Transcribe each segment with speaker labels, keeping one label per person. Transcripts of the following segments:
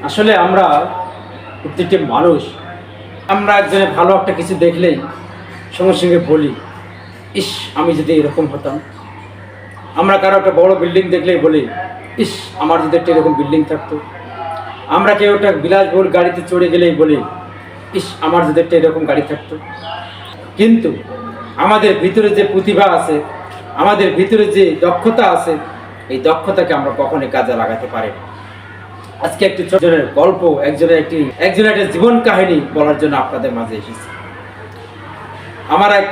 Speaker 1: আসলে আমরা প্রত্যেকটি মানুষ, আমরা একজনের ভালো একটা কিছু দেখলেই সঙ্গে সঙ্গে বলি, ইস আমি যদি এরকম হতাম। আমরা কারো একটা বড় বিল্ডিং দেখলেই বলি, ইস আমার যদি একটা এরকম বিল্ডিং থাকতো। আমরা কেউ একটা বিলাসবহুল গাড়িতে চড়ে গেলেই বলি, ইস আমার যদি একটা এরকম গাড়ি থাকতো। কিন্তু আমাদের ভিতরে যে প্রতিভা আছে, আমাদের ভিতরে যে দক্ষতা আছে, এই দক্ষতাকে আমরা কখনোই কাজে লাগাতে পারি না। আজকে একটি ছোটজনের গল্প, একজনের একটা জীবন কাহিনী বলার জন্য আপনাদের মাঝে এসেছি। আমার এক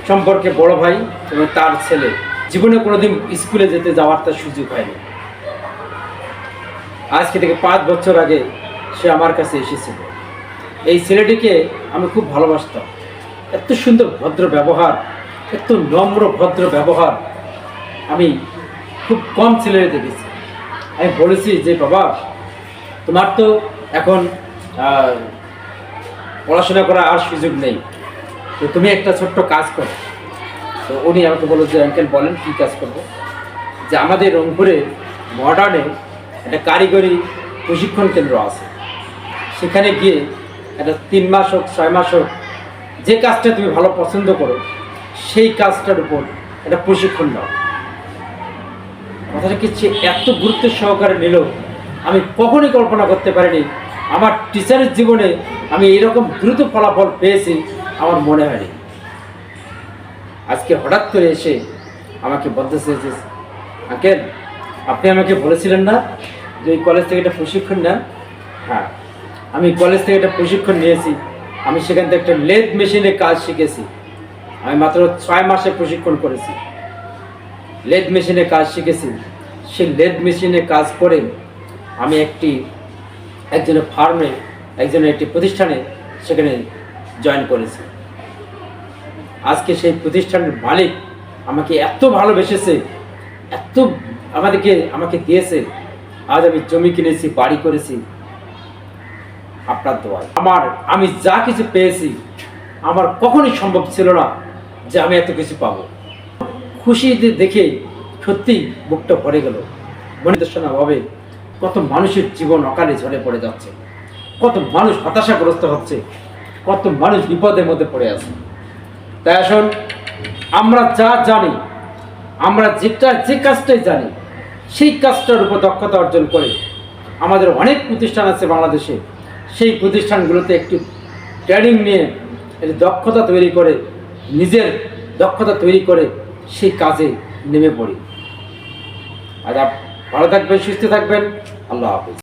Speaker 1: সম্পর্কে বড় ভাই এবং তার ছেলে জীবনে কোনোদিন স্কুলে যেতে যাওয়ার তার সুযোগ হয়নি। আজকে থেকে 5 বছর আগে সে আমার কাছে এসেছিল। এই ছেলেটিকে আমি খুব ভালোবাসতাম। এত সুন্দর ভদ্র ব্যবহার, এত নম্র ভদ্র ব্যবহার আমি খুব কম ছেলেরে দেখেছি। আমি বলেছি যে বাবা, তোমার তো এখন পড়াশোনা করার আর সুযোগ নেই, তো তুমি একটা ছোট্ট কাজ করো। তো উনি আমাকে বলল যে আঙ্কেল বলেন কী কাজ করবো। যে আমাদের রংপুরে মডার্নে একটা কারিগরি প্রশিক্ষণ কেন্দ্র আছে, সেখানে গিয়ে একটা 3 মাস হোক 6 মাস হোক, যে কাজটা তুমি ভালো পছন্দ করো সেই কাজটার উপর একটা প্রশিক্ষণ দাও। কথাটা কি এত গুরুত্ব সহকারে নিল, আমি কখনই কল্পনা করতে পারিনি। আমার টিচারের জীবনে আমি এরকম দ্রুত ফলাফল পেয়েছি আমার মনে হয়নি। আজকে হঠাৎ করে এসে আমাকে বলতেছে যে আঙ্কেল, আপনি আমাকে বলেছিলেন না যে ওই কলেজ থেকে একটা প্রশিক্ষণ নেন। হ্যাঁ, আমি কলেজ থেকে একটা প্রশিক্ষণ নিয়েছি। আমি সেখান থেকে একটা লেদ মেশিনে কাজ শিখেছি। আমি মাত্র 6 মাসে প্রশিক্ষণ করেছি, লেদ মেশিনে কাজ শিখেছি। সেই লেদ মেশিনে কাজ করে আমি একজনের ফার্মে, একটি প্রতিষ্ঠানে সেখানে জয়েন করেছি। আজকে সেই প্রতিষ্ঠানের মালিক আমাকে এত ভালোবেসেছে, এত আমাকে দিয়েছে। আজ আমি জমি কিনেছি, বাড়ি করেছি আপনার দোয়ায়। আমি যা কিছু পেয়েছি আমার কখনোই সম্ভব ছিল না যে আমি এত কিছু পাবো। খুশি দেখে সত্যি বুকটা ভরে গেল। মনির্দেশনা ভাবে কত মানুষের জীবন অকালে ঝরে পড়ে যাচ্ছে, কত মানুষ হতাশাগ্রস্ত হচ্ছে, কত মানুষ বিপদের মধ্যে পড়ে আছে। তাই আসুন, আমরা যা জানি, আমরা যে কাজটাই জানি, সেই কাজটার উপর দক্ষতা অর্জন করে আমাদের অনেক প্রতিষ্ঠান আছে বাংলাদেশে। সেই প্রতিষ্ঠানগুলোতে একটু ট্রেনিং নিয়ে দক্ষতা তৈরি করে, নিজের দক্ষতা তৈরি করে সেই কাজে নেমে পড়ি। আর ভালো থাকবেন, সুস্থ থাকবেন। আল্লাহ হাফেজ।